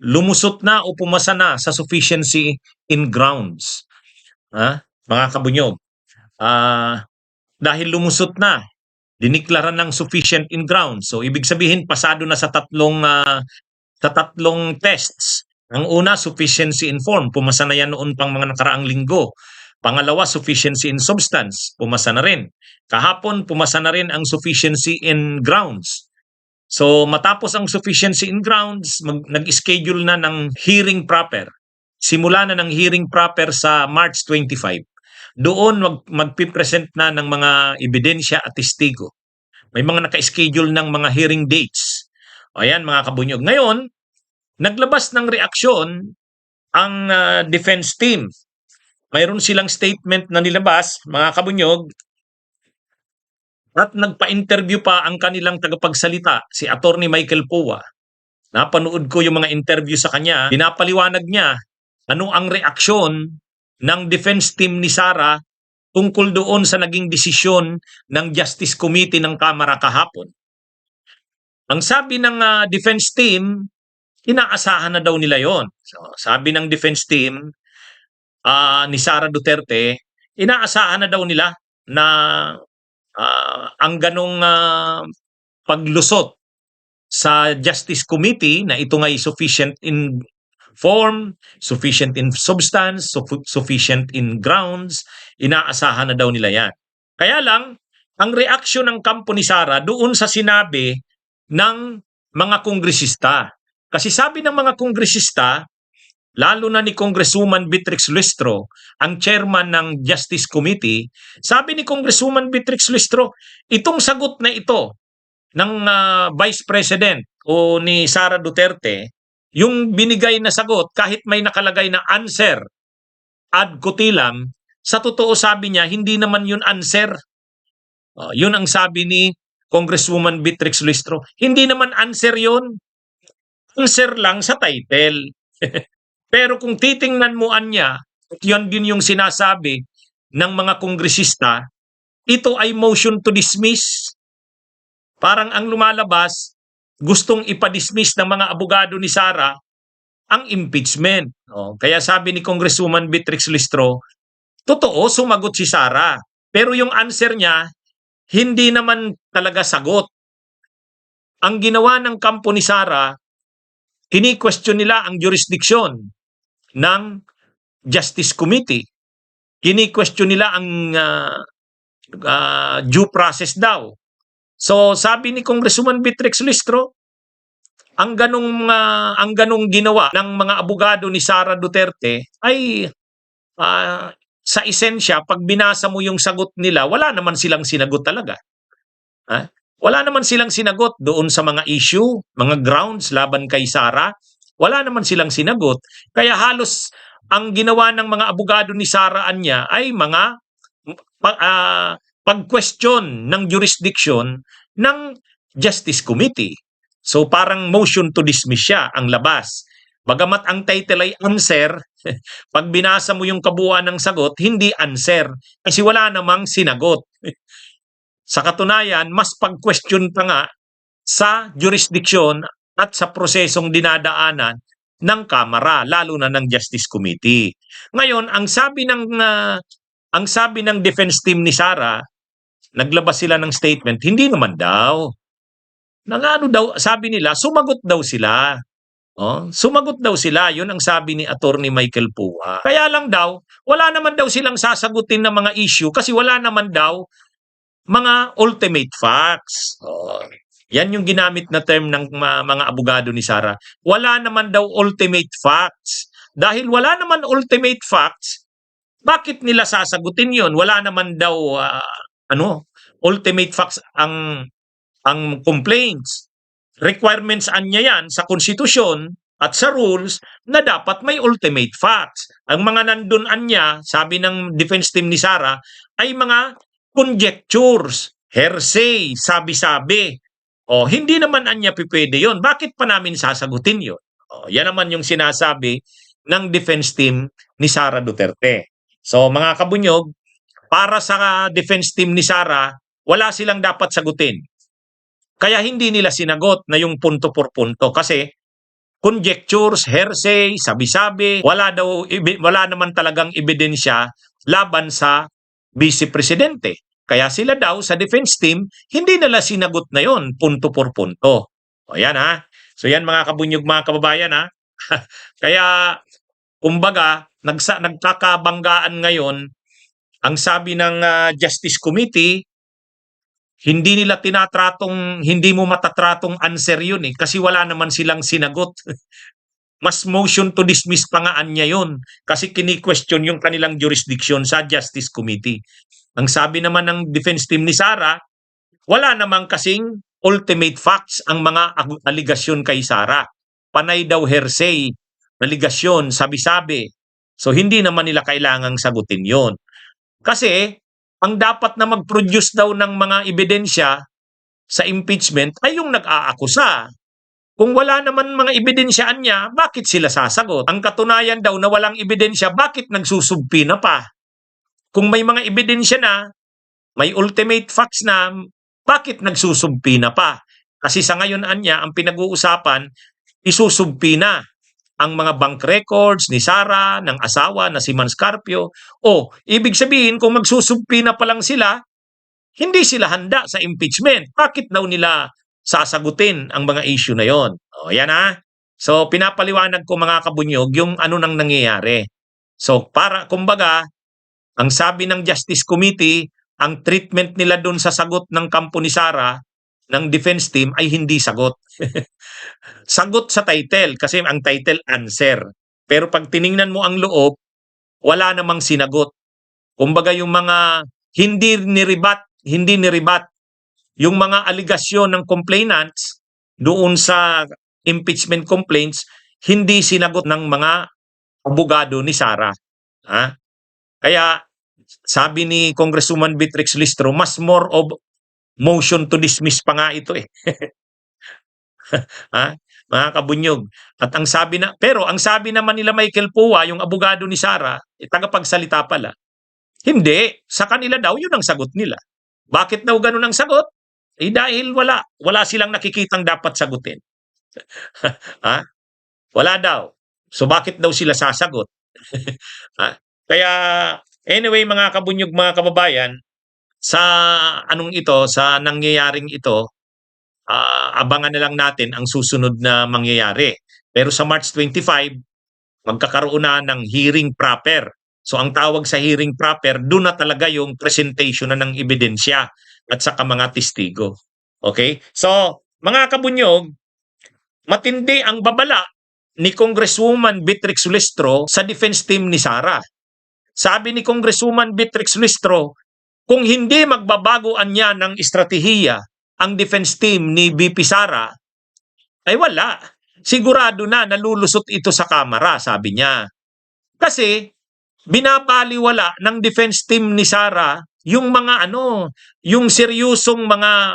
lumusot na o pumasa na sa sufficiency in grounds. Mga kabunyog, dahil lumusot na, diniklara ng sufficient in grounds. So ibig sabihin pasado na sa tatlong tests. Ang una, sufficiency in form. Pumasa na yan noon pang mga nakaraang linggo. Pangalawa, sufficiency in substance. Pumasa na rin. Kahapon, pumasa na rin ang sufficiency in grounds. So matapos ang sufficiency in grounds, nag-schedule na ng hearing proper. Simula na ng hearing proper sa March 25. Doon magpipresent na ng mga ebidensya at testigo. May mga naka-schedule ng mga hearing dates. Ayan mga kabunyog. Ngayon, naglabas ng reaksyon ang defense team. Mayroon silang statement na nilabas, mga kabunyog, at nagpa-interview pa ang kanilang tagapagsalita, si Attorney Michael Poa. Napanood ko yung mga interview sa kanya, pinapaliwanag niya ano ang reaksyon ng defense team ni Sara tungkol doon sa naging desisyon ng Justice Committee ng Kamara kahapon. Ang sabi ng defense team, inaasahan na daw nila yon. So, sabi ng defense team ni Sara Duterte, inaasahan na daw nila na ang ganong paglusot sa Justice Committee na ito nga'y sufficient in form, sufficient in substance, sufficient in grounds, inaasahan na daw nila yan. Kaya lang, ang reaksyon ng kampo ni Sara doon sa sinabi ng mga kongresista. Kasi sabi ng mga kongresista, lalo na ni Congresswoman Beatrix Luistro, ang chairman ng Justice Committee, sabi ni Congresswoman Beatrix Luistro, itong sagot na ito ng Vice President o ni Sara Duterte, yung binigay na sagot kahit may nakalagay na answer ad cutilam, sa totoo sabi niya, hindi naman yun answer. Yun ang sabi ni Congresswoman Beatrix Luistro. Hindi naman answer yun. Answer lang sa title. Pero kung titingnan mo niya, at yun din yung sinasabi ng mga kongresista, ito ay motion to dismiss. Parang ang lumalabas, gustong ipadismiss ng mga abogado ni Sara ang impeachment. Kaya sabi ni Congresswoman Beatrix Luistro, totoo, sumagot si Sara. Pero yung answer niya, hindi naman talaga sagot. Ang ginawa ng kampo ni Sara, kini-question nila ang jurisdiction ng Justice Committee. Kini-question nila ang due process daw. So sabi ni Congresswoman Beatrix Luistro, ang ganong ginawa ng mga abogado ni Sara Duterte ay sa esensya, pag binasa mo yung sagot nila, wala naman silang sinagot talaga. Wala naman silang sinagot doon sa mga issue, mga grounds laban kay Sara. Wala naman silang sinagot. Kaya halos ang ginawa ng mga abogado ni Sara Anya ay mga pag-question ng jurisdiction ng Justice Committee. So parang motion to dismiss siya ang labas. Bagamat ang title ay answer, pag binasa mo yung kabuuan ng sagot, hindi answer. Kasi wala namang sinagot. Sa katunayan, mas pag-question pa nga sa jurisdiction at sa prosesong dinadaanan ng Kamara, lalo na ng Justice Committee. Ngayon, ang sabi ng defense team ni Sara, naglabas sila ng statement, hindi naman daw. Sabi nila, sumagot daw sila. Sumagot daw sila, yun ang sabi ni Attorney Michael Poa. Kaya lang daw, wala naman daw silang sasagutin ng mga issue kasi wala naman daw mga ultimate facts. Yan yung ginamit na term ng mga abogado ni Sara. Wala naman daw ultimate facts. Dahil wala naman ultimate facts, bakit nila sasagutin yun? Wala naman daw ultimate facts ang complaints. Requirements anya yan sa konstitusyon at sa rules na dapat may ultimate facts. Ang mga nandun anya, sabi ng defense team ni Sara, ay mga conjectures, hearsay, sabi-sabi. Hindi naman anya pipwede yun. Bakit pa namin sasagutin yun? Yan naman yung sinasabi ng defense team ni Sara Duterte. So mga kabunyog, para sa defense team ni Sara, wala silang dapat sagutin. Kaya hindi nila sinagot na yung punto por punto kasi conjectures, hearsay, sabi-sabi, wala naman talagang ebidensya laban sa vice presidente. Kaya sila daw sa defense team, hindi nila sinagot na yon punto por punto. O yan ha. So yan mga kabunyog, mga kababayan ha. Kaya kumbaga, nagkakabanggaan ngayon, ang sabi ng Justice Committee, hindi mo matatratong answer yun eh, kasi wala naman silang sinagot. Mas motion to dismiss pa nga niya yun, kasi kini-question yung kanilang jurisdiction sa Justice Committee. Ang sabi naman ng defense team ni Sara, wala namang kasing ultimate facts ang mga aligasyon kay Sara. Panay daw hearsay, aligasyon, sabi-sabi. So hindi naman nila kailangang sagutin yon. Kasi ang dapat na mag-produce daw ng mga ebidensya sa impeachment ay yung nag-aakusa. Kung wala naman mga ebidensyaan niya, bakit sila sasagot? Ang katunayan daw na walang ebidensya, bakit nagsusubpina pa? Kung may mga ebidensya na, may ultimate facts na, bakit nagsusubpina pa? Kasi sa ngayon anya, ang pinag-uusapan, isusubpina ang mga bank records ni Sara, ng asawa na si Manscarpio. O, ibig sabihin, kung magsusubpina pa lang sila, hindi sila handa sa impeachment. Bakit daw nila sasagutin ang mga issue na yon? O, yan ha. So, pinapaliwanag ko mga kabunyog yung ano nang nangyayari. So, kumbaga, ang sabi ng Justice Committee, ang treatment nila dun sa sagot ng kampo ni Sara, ng defense team, ay hindi sagot. Sagot sa title, kasi ang title, answer. Pero pag tiningnan mo ang loob, wala namang sinagot. Kumbaga yung mga hindi niribat, yung mga aligasyon ng complainants doon sa impeachment complaints, hindi sinagot ng mga abogado ni Sara. Ha? Kaya sabi ni Congresswoman Beatrix Listro, mas more of motion to dismiss pa nga ito eh. Ha? Mga kabunyog. At pero ang sabi naman nila Michael Pua, yung abogado ni Sara, tagapagsalita pala, hindi, sa kanila daw yun ang sagot nila. Bakit daw ganun ang sagot? Eh dahil wala silang nakikitang dapat sagutin. Ha? Wala daw. So bakit daw sila sasagot? Ha? Kaya anyway mga kabunyog, mga kababayan, sa sa nangyayaring ito, abangan na lang natin ang susunod na mangyayari. Pero sa March 25, magkakaroon na ng hearing proper. So ang tawag sa hearing proper, doon na talaga yung presentation na ng ebidensya at saka mga testigo. Okay? So, mga kabunyog, matindi ang babala ni Congresswoman Beatrix Listro sa defense team ni Sara. Sabi ni Congresswoman Beatrix Listro, kung hindi magbabagoan niya ng estratehiya ang defense team ni VP Sara, ay wala. Sigurado na nalulusot ito sa Kamara, sabi niya. Kasi binabaliwala ng defense team ni Sara yung mga yung seryosong mga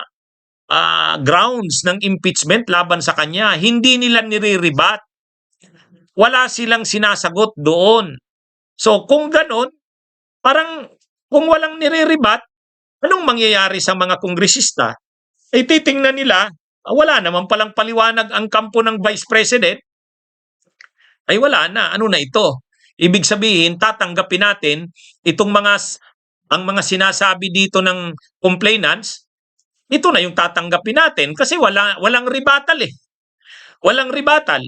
grounds ng impeachment laban sa kanya. Hindi nila nire-rebut. Wala silang sinasagot doon. So kung ganon, parang kung walang nire-rebut, anong mangyayari sa mga kongresista? Ay titingnan nila, wala naman palang paliwanag ang kampo ng Vice President, ay wala na. Ano na ito? Ibig sabihin, tatanggapin natin itong ang mga sinasabi dito ng complainants, ito na yung tatanggapin natin kasi walang rebuttal eh. Walang rebuttal.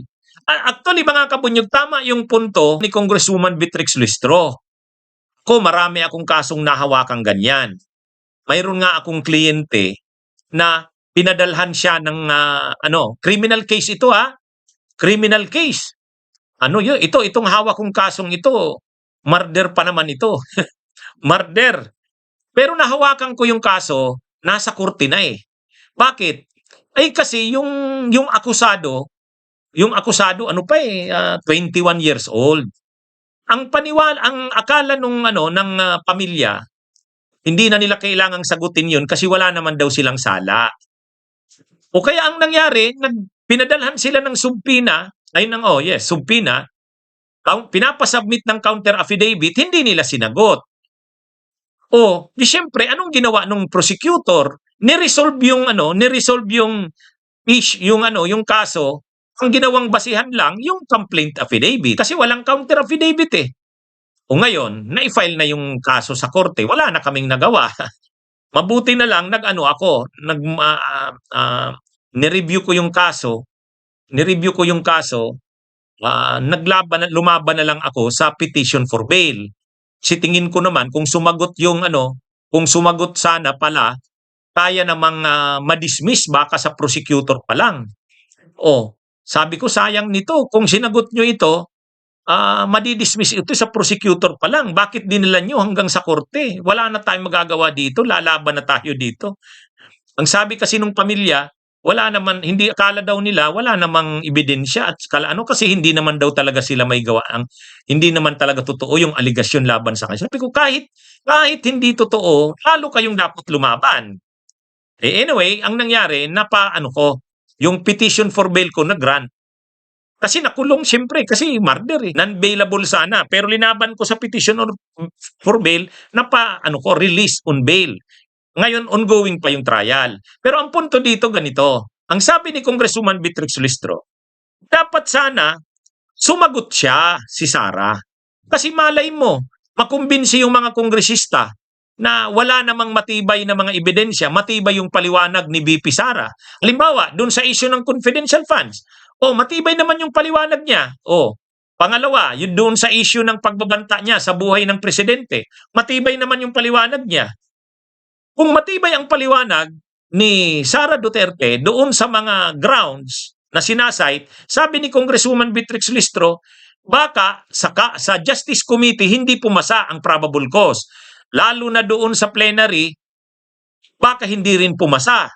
Actually, mga kabunyog, tama yung punto ni Congresswoman Beatrix Listro. Marami akong kasong nahawakang ganyan. Mayroon nga akong kliyente na pinadalhan siya ng criminal case ito ha. Criminal case. Itong hawak kong kasong ito, murder pa naman ito. Murder. Pero nahawakan ko yung kaso, nasa korte na eh. Bakit? Ay kasi yung akusado 21 years old. Ang akala ng pamilya, hindi na nila kailangang sagutin yun kasi wala naman daw silang sala. O kaya ang nangyari, pinadalhan sila ng subpina, subpina, pinapasubmit ng counter affidavit, hindi nila sinagot. Di syempre, anong ginawa ng prosecutor? Niresolve yung kaso Ang ginawang basihan lang yung complaint affidavit kasi walang counter affidavit eh. O ngayon, na-file na yung kaso sa korte, wala na kaming nagawa. Mabuti na lang nag-ano ako, ni-review ko yung kaso, ni-review ko yung kaso, lumaban na lang ako sa petition for bail. Kasi tingin ko naman kung sumagot yung ano, kung sumagot sana pala, kaya namang ma-dismiss baka sa prosecutor pa lang. Oh, sabi ko sayang nito kung sinagot nyo ito, madi-dismiss ito sa prosecutor pa lang. Bakit dinala nyo hanggang sa korte? Wala na tayong magagawa dito, lalaban na tayo dito. Ang sabi kasi nung pamilya, wala naman, hindi akala daw nila, wala namang ebidensya at kala ano kasi hindi naman daw talaga sila may gawa ang hindi naman talaga totoo yung aligasyon laban sa kanila. Sabi ko kahit hindi totoo, lalo kayong dapat lumaban. Eh anyway, ang nangyari, ano ko, yung petition for bail ko na grant. Kasi nakulong siyempre kasi murder eh. Non-bailable sana. Pero linaban ko sa petition for bail na ano ko, release on bail. Ngayon, ongoing pa yung trial. Pero ang punto dito ganito. Ang sabi ni Congresswoman Beatrix Listro, dapat sana sumagot siya si Sara. Kasi malay mo, makumbinsi yung mga kongresista na wala namang matibay na mga ebidensya, matibay yung paliwanag ni VP Sara. Halimbawa, dun sa issue ng confidential funds, matibay naman yung paliwanag niya. Pangalawa, yun doon sa issue ng pagbabanta niya sa buhay ng presidente, matibay naman yung paliwanag niya. Kung matibay ang paliwanag ni Sara Duterte doon sa mga grounds na sinasite, sabi ni Congresswoman Beatrix Listro, baka sa Justice Committee hindi pumasa ang probable cause. Lalo na doon sa plenary, baka hindi rin pumasa.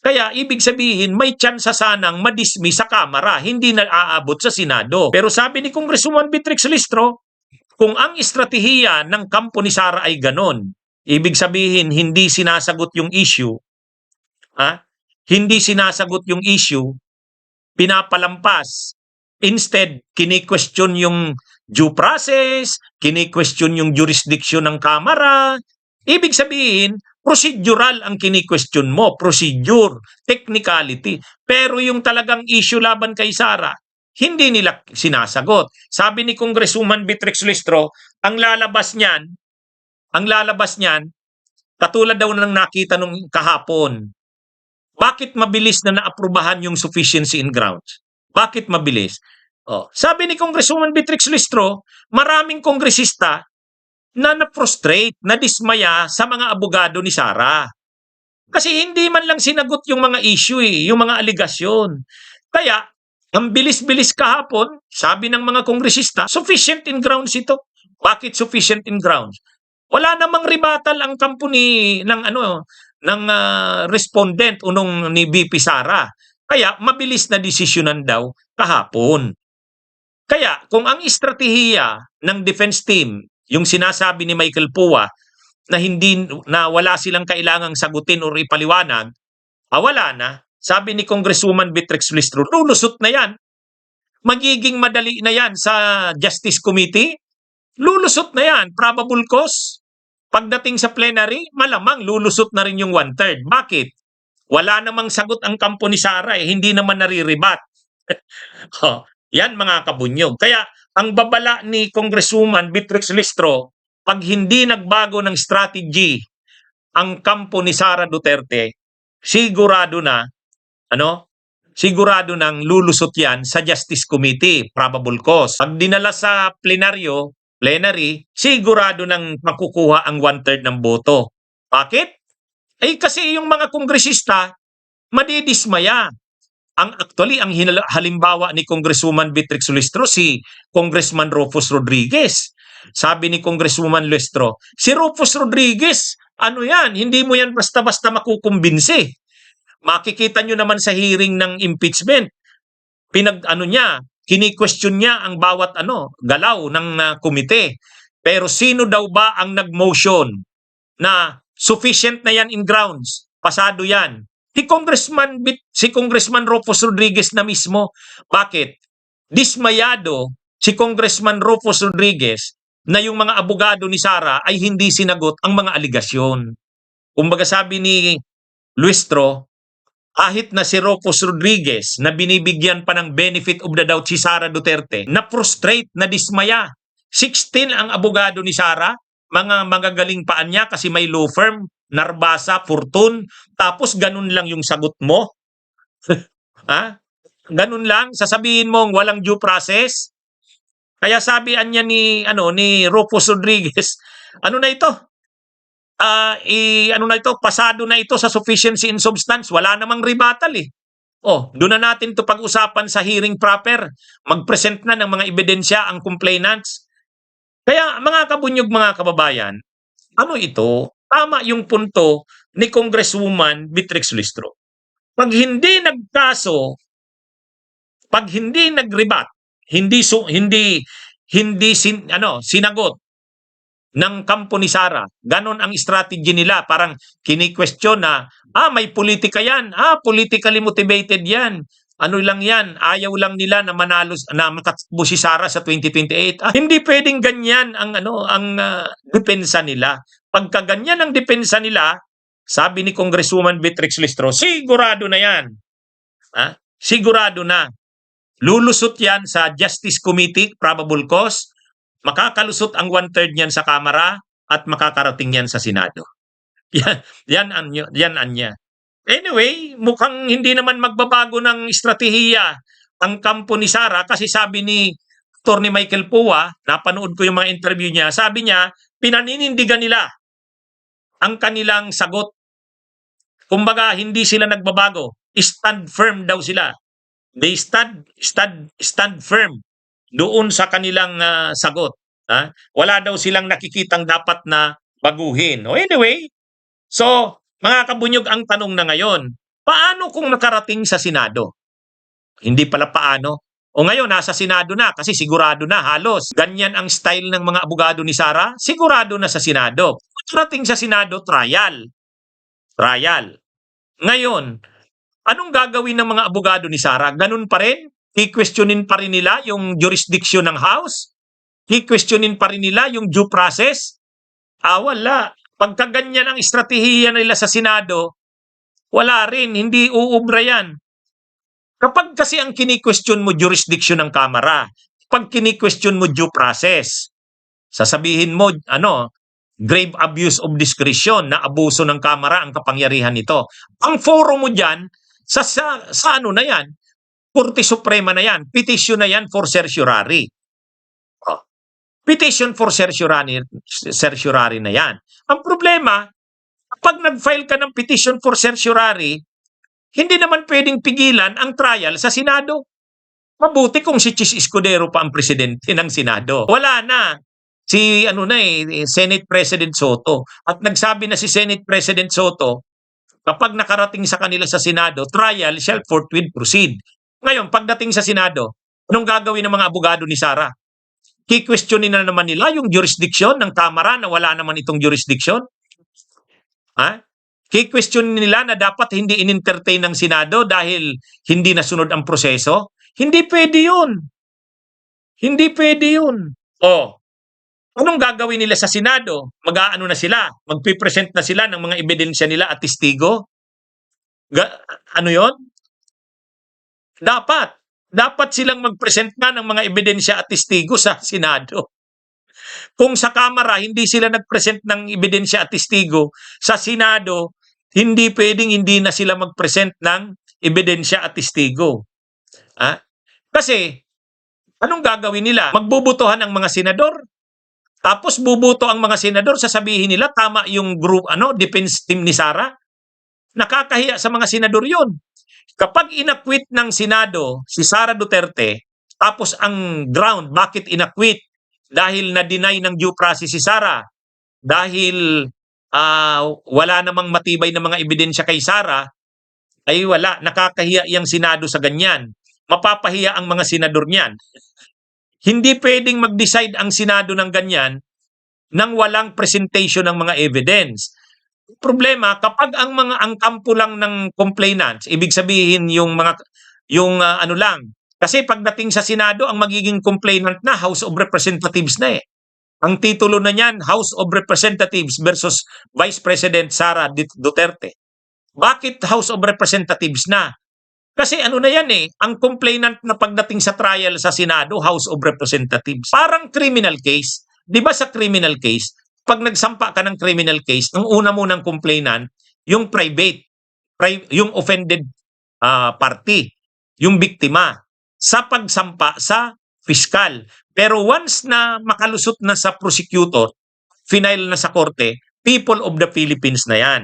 Kaya ibig sabihin may tsansa sanang madismiss sa Kamara, hindi na aabot sa Senado. Pero sabi ni Congresswoman Beatrix Listro, kung ang estratehiya ng kampo ni Sara ay ganon, ibig sabihin hindi sinasagot yung issue, hindi sinasagot yung issue, pinapalampas. Instead, kini-question yung due process, kini-question yung jurisdiction ng Kamara. Ibig sabihin, procedural ang kini-question mo, procedure, technicality. Pero yung talagang issue laban kay Sara, hindi nila sinasagot. Sabi ni Congresswoman Beatrix Listro, ang lalabas niyan, katulad daw ng nakita nung kahapon, bakit mabilis na naaprubahan yung sufficiency in grounds? Bakit mabilis? Sabi ni Congresswoman Beatrix Listro, maraming kongresista na na-frustrate, na-dismaya sa mga abogado ni Sara. Kasi hindi man lang sinagot yung mga issue yung mga aligasyon. Kaya, ang bilis-bilis kahapon, sabi ng mga kongresista, sufficient in grounds ito. Bakit sufficient in grounds? Wala namang rebuttal ang kampo ng respondent o ni VP Sara. Kaya mabilis na desisyonan daw kahapon. Kaya kung ang estratehiya ng defense team, yung sinasabi ni Michael Pua na wala silang kailangang sagutin o ipaliwanag, wala na. Sabi ni Congresswoman Beatrix Listro, lulusot na yan. Magiging madali na yan sa Justice Committee. Lulusot na yan. Probable cause. Pagdating sa plenary, malamang lulusot na rin yung 1/3. Bakit? Wala namang sagot ang kampo ni Sara hindi naman nariribat. Yan mga kabunyog. Kaya ang babala ni Congresswoman Beatrix Listro, pag hindi nagbago ng strategy ang kampo ni Sara Duterte, sigurado nang lulusot yan sa Justice Committee, probable cause. Pag dinala sa plenary, sigurado nang makukuha ang 1/3 ng boto. Bakit? Kasi yung mga kongresista, madidismaya. Ang halimbawa ni Congresswoman Beatrix Listro, si Congressman Rufus Rodriguez. Sabi ni Congresswoman Listro, si Rufus Rodriguez, hindi mo yan basta-basta makukumbinsi. Makikita nyo naman sa hearing ng impeachment, kini-question niya ang bawat galaw ng komite. Pero sino daw ba ang nag-motion na sufficient na yan in grounds? Pasado yan. Si Congressman Rufus Rodriguez na mismo. Bakit? Dismayado si Congressman Rufus Rodriguez na yung mga abogado ni Sara ay hindi sinagot ang mga aligasyon. Kumbaga sabi ni Listro, kahit na si Rocos Rodriguez na binibigyan pa ng benefit of the doubt si Sara Duterte, na frustrate, na dismaya. 16 ang abogado ni Sara, mga magagaling paan niya kasi may law firm, Narbasa, Fortune, tapos ganun lang yung sagot mo. Ha? Ganun lang, sasabihin mong walang due process. Kaya sabihan niya ni Rufus Rodriguez, ano na ito? Ano na ito? Pasado na ito sa sufficiency in substance. Wala namang rebuttal eh. Oh, doon na natin to pag-usapan sa hearing proper. Mag-present na ng mga ebidensya ang complainants. Kaya mga kabunyog, mga kababayan, ano ito? Tama yung punto ni Congresswoman Beatrix Listro. Pag hindi nagkaso, pag hindi nagrebat, sinagot ng kampo ni Sara, ganon ang strategy nila, parang kini-question na, may politika yan, politically motivated yan, ano lang yan, ayaw lang nila na makatakbo si Sara sa 2028. Hindi pwedeng ganyan ang depensa nila. Pagka ganyan ang depensa nila, sabi ni Congresswoman Beatrix Listro, sigurado na yan. Sigurado na. Lulusot yan sa Justice Committee, probable cause, makakalusot ang 1/3 niyan sa Kamara at makakarating yan sa Senado. Yan anya. Anyway, mukhang hindi naman magbabago ng estratehiya ang kampo ni Sara kasi sabi ni Atty. Michael Pua, napanood ko yung mga interview niya, sabi niya, pinaninindigan nila ang kanilang sagot. Kumbaga, hindi sila nagbabago. Stand firm daw sila. They stand firm doon sa kanilang sagot. Wala daw silang nakikitang dapat na baguhin. Anyway, so mga kabunyog, ang tanong na ngayon, paano kung nakarating sa Senado? Hindi pala paano. O ngayon, nasa Senado na kasi sigurado na halos. Ganyan ang style ng mga abogado ni Sara, sigurado na sa Senado. Kung nakarating sa Senado, trial. Ngayon, anong gagawin ng mga abogado ni Sara? Ganun pa rin? I-questionin pa rin nila yung jurisdiction ng House? I-questionin pa rin nila yung due process? Wala. Pagka ganyan ang estratehiya nila sa Senado, wala rin. Hindi uubra yan. Kapag kasi ang kini-question mo jurisdiction ng Kamara, pag kini-question mo due process, sasabihin mo, grave abuse of discretion, na abuso ng Kamara ang kapangyarihan nito. Ang forum mo dyan, sa ano na yan, Korte Suprema na yan, petition na yan for certiorari. Petition for certiorari na yan. Ang problema, kapag nag-file ka ng petition for certiorari, hindi naman pwedeng pigilan ang trial sa Senado. Mabuti kung si Chis Escudero pa ang presidente ng Senado. Wala na. Si Senate President Soto. At nagsabi na si Senate President Soto, kapag nakarating sa kanila sa Senado, trial shall forthwith proceed. Ngayon, pagdating sa Senado, anong gagawin ng mga abogado ni Sara? Ki-questionin na naman nila yung jurisdiction ng Kamara na wala naman itong jurisdiction? Ki-questionin nila na dapat hindi in-entertain ng Senado dahil hindi nasunod ang proseso? Hindi pwede yun. Hindi pwede yun. Anong gagawin nila sa Senado? Mag-aano na sila? Magpipresent na sila ng mga ebidensya nila at testigo? Ano yon? Dapat silang mag-present na ng mga ebidensya at testigo sa Senado. Kung sa Kamara hindi sila nag-present ng ebidensya at testigo, sa Senado hindi pwedeng hindi na sila mag-present ng ebidensya at testigo. Kasi anong gagawin nila? Magbubutuhan ang mga senador. Tapos bubuto ang mga senador, sasabihin nila tama yung group defense team ni Sara. Nakakahiya sa mga senador 'yon. Kapag inakwit ng Senado si Sara Duterte, tapos ang ground bakit inakwit? Dahil na-deny ng due process si Sara, dahil wala namang matibay na mga ebidensya kay Sara, ay wala, nakakahiya yung Senado sa ganyan. Mapapahiya ang mga senador niyan. Hindi pwedeng mag-decide ang Senado ng ganyan nang walang presentation ng mga evidence. Problema, kapag ang kampo lang ng complainants, ibig sabihin kasi pagdating sa Senado, ang magiging complainant na House of Representatives na eh. Ang titulo na niyan, House of Representatives versus Vice President Sara Duterte. Bakit House of Representatives na? Kasi ano na yan eh, ang complainant na pagdating sa trial sa Senado, House of Representatives. Parang criminal case. Di ba sa criminal case, pag nagsampa ka ng criminal case, ang una munang complainant, yung yung offended party, yung biktima, sa pagsampa sa fiscal. Pero once na makalusot na sa prosecutor, final na sa korte, people of the Philippines na yan.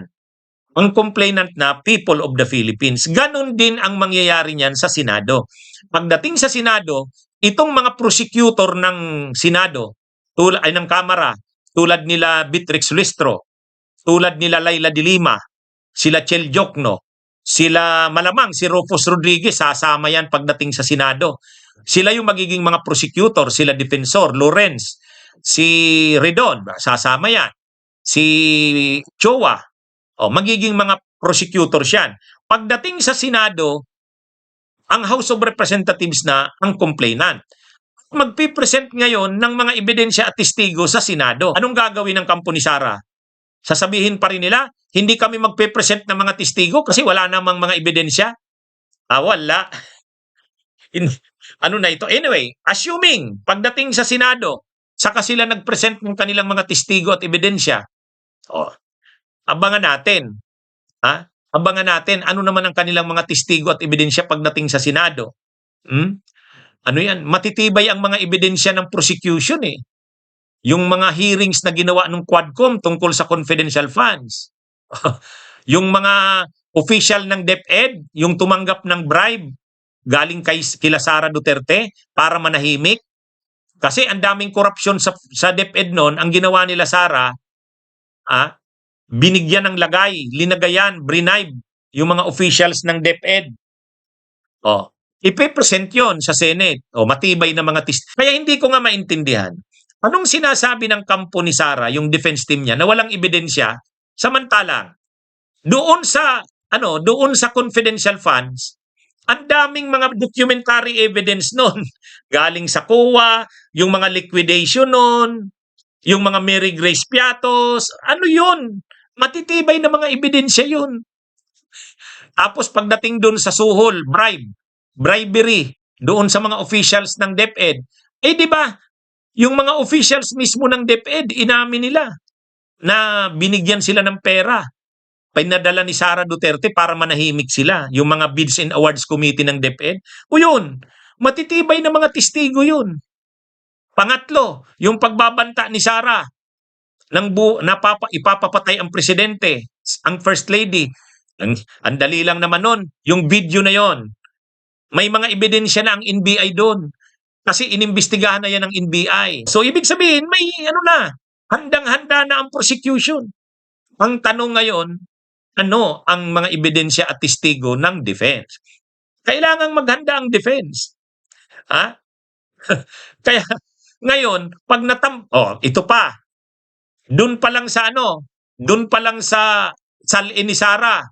Ang complainant na people of the Philippines. Ganon din ang mangyayari niyan sa Senado. Pagdating sa Senado, itong mga prosecutor ng Senado, ng Kamara, tulad nila Beatrix Luistro, tulad nila Laila de Lima, sila Chel Jokno, sila malamang si Rufus Rodriguez, sasama yan pagdating sa Senado. Sila yung magiging mga prosecutor, sila defensor, Lawrence, si Redon, sasama yan. Si Chowa, magiging mga prosecutors yan. Pagdating sa Senado, ang House of Representatives na ang complainant. Magpipresent ngayon ng mga ebidensya at testigo sa Senado. Anong gagawin ng kampo ni Sara? Sasabihin pa rin nila, hindi kami magpipresent ng mga testigo kasi wala namang mga ebidensya? Wala. Ano na ito? Anyway, assuming pagdating sa Senado, saka sila nagpresent ng kanilang mga testigo at ebidensya, abangan natin. Abangan natin ano naman ang kanilang mga testigo at ebidensya pagdating sa Senado. Ano yan? Matitibay ang mga ebidensya ng prosecution eh. Yung mga hearings na ginawa ng Quadcom tungkol sa confidential funds. Yung mga official ng DepEd, yung tumanggap ng bribe galing kila Sara Duterte para manahimik. Kasi ang daming korupsyon sa DepEd noon, ang ginawa nila Sara, binigyan ng lagay, linagayan, bribe yung mga officials ng DepEd. Ipe-present yon sa Senate. Matibay na mga Kaya hindi ko nga maintindihan. Anong sinasabi ng kampo ni Sara, yung defense team niya, na walang ebidensya, samantalang doon sa confidential funds, ang daming mga documentary evidence noon. Galing sa COA, yung mga liquidation noon, yung mga Mary Grace Piatos, ano yun? Matitibay na mga ebidensya yun. Tapos pagdating doon sa suhol, bribery, doon sa mga officials ng DepEd, di ba, yung mga officials mismo ng DepEd, inamin nila na binigyan sila ng pera. Pinadala ni Sara Duterte para manahimik sila, yung mga Bids and Awards Committee ng DepEd. Yun, matitibay na mga testigo yun. Pangatlo, yung pagbabanta ni Sara ipapapatay ang presidente, ang first lady. Ang dali lang naman nun, yung video na yon. May mga ebidensya na ang NBI doon. Kasi inimbestigahan na yan ng NBI. So ibig sabihin, may handang-handa na ang prosecution. Ang tanong ngayon, ano ang mga ebidensya at testigo ng defense? Kailangang maghanda ang defense. Kaya ngayon, pag ito pa, doon pa lang sa salin ni Sara,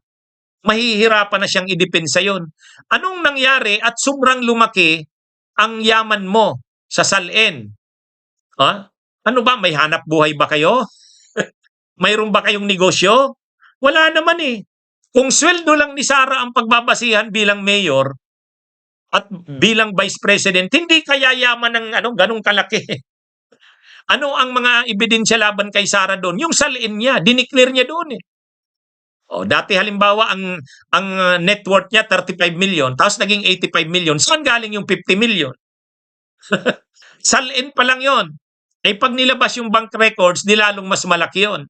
mahihirapan na siyang idepensa yon. Anong nangyari at sobrang lumaki ang yaman mo sa salin? Ano ba? May hanap buhay ba kayo? Mayroon ba kayong negosyo? Wala naman eh. Kung sweldo lang ni Sara ang pagbabasihan bilang mayor at bilang vice president, hindi kaya yaman ng ganong kalaki. Ano ang mga ebidensya laban kay Sara doon? Yung salin niya, dineclare niya doon eh. Dati halimbawa ang net worth niya 35 million, tapos naging 85 million. Saan galing yung 50 million? Salin pa lang yon. Pag nilabas yung bank records, nilalong mas malaki yon.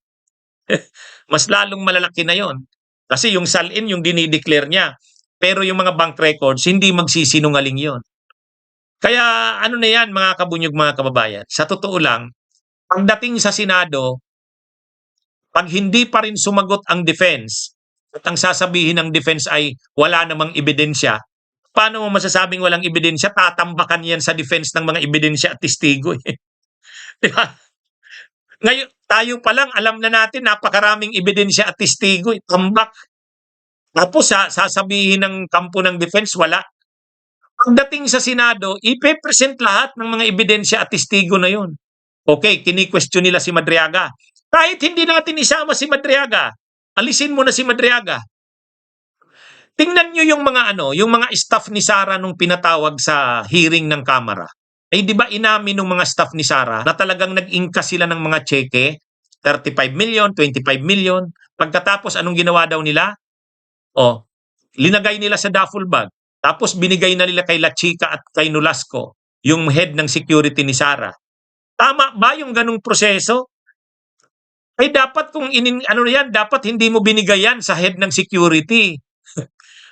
Mas lalong malalaki na yon. Kasi yung salin yung dinideclare niya. Pero yung mga bank records, hindi magsisinungaling yon. Kaya ano na yan mga kabunyog, mga kababayan, sa totoo lang, pagdating sa Senado, pag hindi pa rin sumagot ang defense at ang sasabihin ng defense ay wala namang ebidensya, paano mo masasabing walang ebidensya? Tatambakan yan sa defense ng mga ebidensya at testigo. Diba? Ngayon, tayo pa lang, alam na natin, napakaraming ebidensya at testigo. Tambak. Tapos sasabihin ng kampo ng defense, wala. Pagdating sa Senado, ipe-present lahat ng mga ebidensya at testigo na yon. Okay, kini-question nila si Madriaga. Kahit hindi natin isama si Madriaga, alisin mo na si Madriaga. Tingnan niyo yung mga ano, yung mga staff ni Sara nung pinatawag sa hearing ng Kamara. Eh di ba inamin ng mga staff ni Sara na talagang nag-ingka sila ng mga cheque, 35 million, 25 million. Pagkatapos anong ginawa daw nila? Oh, linagay nila sa duffel bag. Tapos binigay na nila kay La Chica at kay Nolasco, yung head ng security ni Sara. Tama ba yung ganung proseso? Ay dapat kung ano yan, dapat hindi mo binigay yan sa head ng security.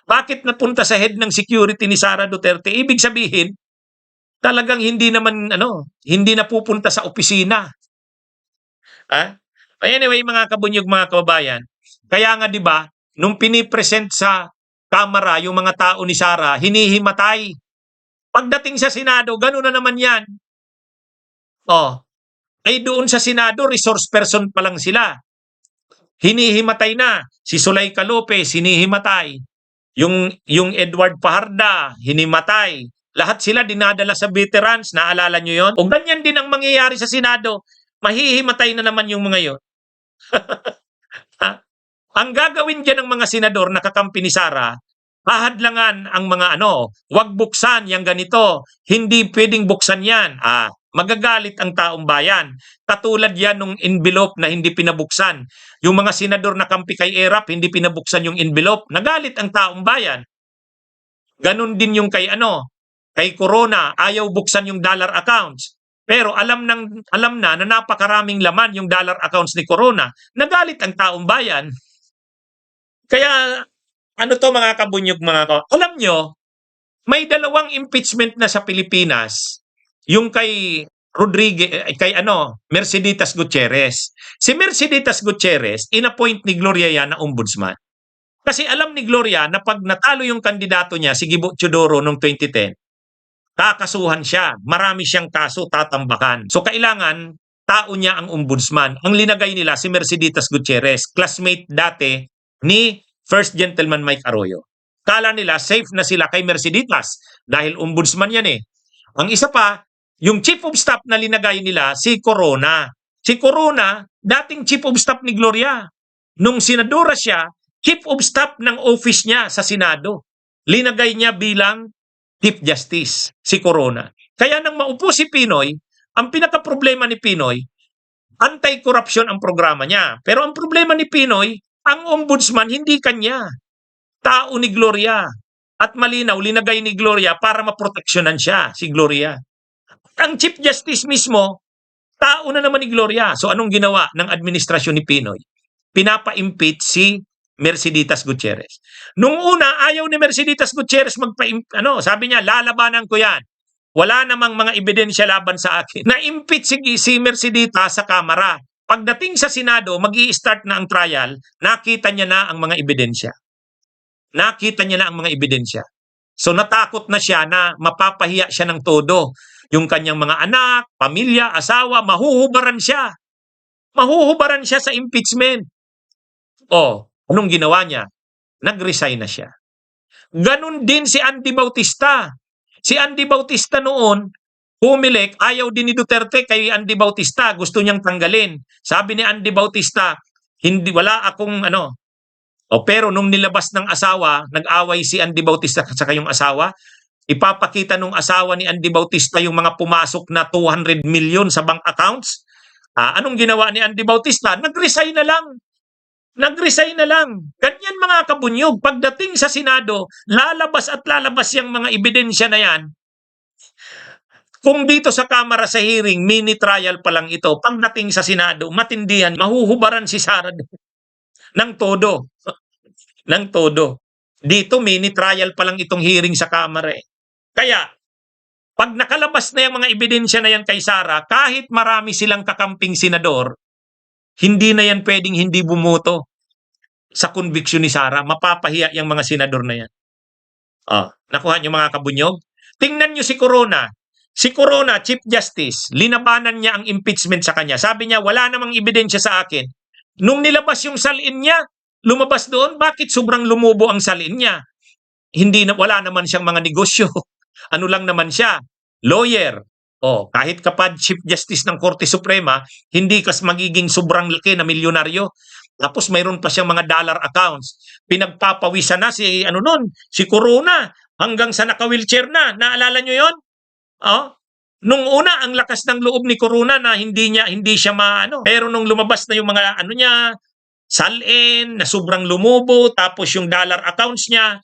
Bakit napunta sa head ng security ni Sara Duterte? Ibig sabihin, talagang hindi naman hindi napupunta sa opisina. Ah? Anyway, mga kabunyog, mga kababayan, kaya nga 'di ba, nung pinipresent sa Kamara yung mga tao ni Sara, hinihimatay. Pagdating sa Senado, gano'n na naman 'yan. Oh, ay doon sa Senado, resource person pa lang sila. Hinihimatay na. Si Zuleika Lopez, hinihimatay. Yung Edward Fajarda, hinimatay. Lahat sila dinadala sa veterans, naalala nyo yon? O ganyan din ang mangyayari sa Senado, mahihimatay na naman yung mga yon. Ang gagawin dyan ng mga senador na kakampi ni Sara, hahadlangan ang mga wag buksan yung ganito, hindi pwedeng buksan yan. Magagalit ang taong bayan. Katulad yan nung envelope na hindi pinabuksan. Yung mga senador na kampi kay ERAP, hindi pinabuksan yung envelope, nagalit ang taong bayan. Ganon din yung kay Corona, ayaw buksan yung dollar accounts. Pero alam na napakaraming laman yung dollar accounts ni Corona, nagalit ang taong bayan. Kaya mga kabunyog, alam nyo, may dalawang impeachment na sa Pilipinas, yung kay Merceditas Gutierrez. Si Merceditas Gutierrez, inappoint ni Gloria yan na ombudsman. Kasi alam ni Gloria na pag natalo yung kandidato niya, si Gibo Teodoro noong 2010, kakasuhan siya. Marami siyang kaso, tatambakan. So kailangan, tao niya ang ombudsman. Ang linagay nila si Merceditas Gutierrez, classmate dati ni First Gentleman Mike Arroyo. Kala nila safe na sila kay Merceditas dahil ombudsman yan eh. Ang isa pa, yung chief of staff na linagay nila, si Corona. Si Corona, dating chief of staff ni Gloria. Nung senadora siya, chief of staff ng office niya sa Senado. Linagay niya bilang Chief Justice, si Corona. Kaya nang maupo si Pinoy, ang pinaka-problema ni Pinoy, anti-corruption ang programa niya. Pero ang problema ni Pinoy, ang ombudsman hindi kanya. Tao ni Gloria. At malinaw, linagay ni Gloria para maproteksyonan siya, si Gloria. Ang Chief Justice mismo, tao na naman ni Gloria. So anong ginawa ng administrasyon ni Pinoy? Pinapa-impeach si Merceditas Gutierrez. Nung una, ayaw ni Merceditas Gutierrez sabi niya, lalabanan ko yan. Wala namang mga ebidensya laban sa akin. Na-impeach si Merceditas sa Kamara. Pagdating sa Senado, mag-i-start na ang trial, nakita niya na ang mga ebidensya. So natakot na siya na mapapahiya siya ng todo. Yung kanyang mga anak, pamilya, asawa, mahuhubaran siya. Mahuhubaran siya sa impeachment. Anong ginawa niya? Nag-resign na siya. Ganon din si Andy Bautista. Si Andy Bautista noon, pumilik, ayaw din ni Duterte kay Andy Bautista, gusto niyang tanggalin. Sabi ni Andy Bautista, wala akong pero nung nilabas ng asawa, nag-away si Andy Bautista sa kayong asawa, ipapakita nung asawa ni Andy Bautista yung mga pumasok na 200 million sa bank accounts. Anong ginawa ni Andy Bautista? Nag-resign na lang. Ganyan mga kabunyog. Pagdating sa Senado, lalabas yung mga ebidensya na yan. Kung dito sa Kamara sa hearing, mini trial pa lang ito. Pagdating sa Senado, matindihan, mahuhubaran si Sara ng todo. Dito, mini trial pa lang itong hearing sa Kamara eh. Kaya, pag nakalabas na yung mga ebidensya na yan kay Sara, kahit marami silang kakamping senador, hindi na yan pwedeng hindi bumoto sa conviction ni Sara. Mapapahiya yung mga senador na yan. Nakuha niyo mga kabunyog? Tingnan niyo si Corona. Si Corona, Chief Justice, linabanan niya ang impeachment sa kanya. Sabi niya, wala namang ebidensya sa akin. Nung nilabas yung salin niya, lumabas doon, bakit sobrang lumubo ang salin niya? Wala naman siyang mga negosyo. Ano lang naman siya? Lawyer. Kahit kapag Chief Justice ng Korte Suprema, hindi magiging sobrang laki na milyonaryo. Tapos mayroon pa siyang mga dollar accounts. Pinagpapawisan na si ano nun, si Corona hanggang sa naka-wheelchair na. Naalala nyo 'yon? Oh. Nung una ang lakas ng loob ni Corona na hindi siya maano. Pero nung lumabas na yung mga ano niya, salin na sobrang lumubo tapos yung dollar accounts niya,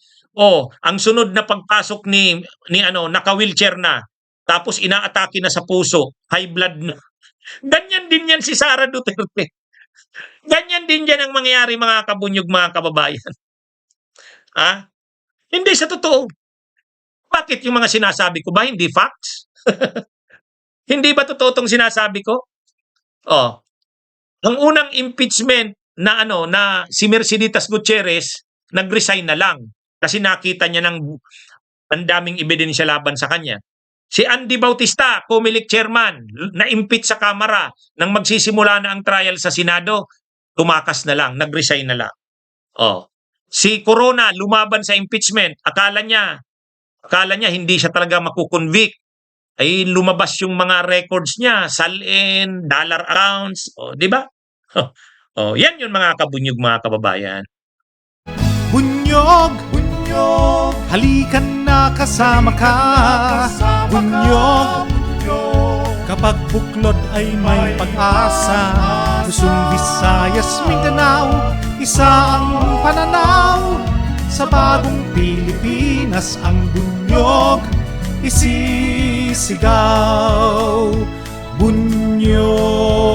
ang sunod na pagpasok ni ano, naka-wheelchair na. Tapos inaatake na sa puso, high blood na. Ganyan din yan si Sara Duterte. Ganyan din yan ang mangyayari mga kabunyog, mga kababayan. Ha? Hindi sa totoo. Bakit yung mga sinasabi ko ba hindi facts? Hindi ba totoo tong sinasabi ko? Oh, ang unang impeachment na ano na si Merceditas Gutierrez nag-resign na lang kasi nakita niya ng ang daming ebidensya laban sa kanya. Si Andy Bautista, COMELEC chairman, na-impeach sa Kamara nang magsisimula na ang trial sa Senado, tumakas na lang, nag-resign na lang. Oh. Si Corona lumaban sa impeachment, akala niya hindi siya talaga makukonvict. Ay lumabas yung mga records niya, salin, dollar accounts, di ba? Yan yung mga kabunyog, mga kababayan. Bunyog, bunyog, halikan na kasama ka. Bunyog, kapag buklod ay may pag-asa. Luzon, Visayas, Mindanao, isa ang pananaw. Sa bagong Pilipinas ang bunyog isisigaw. Bunyog.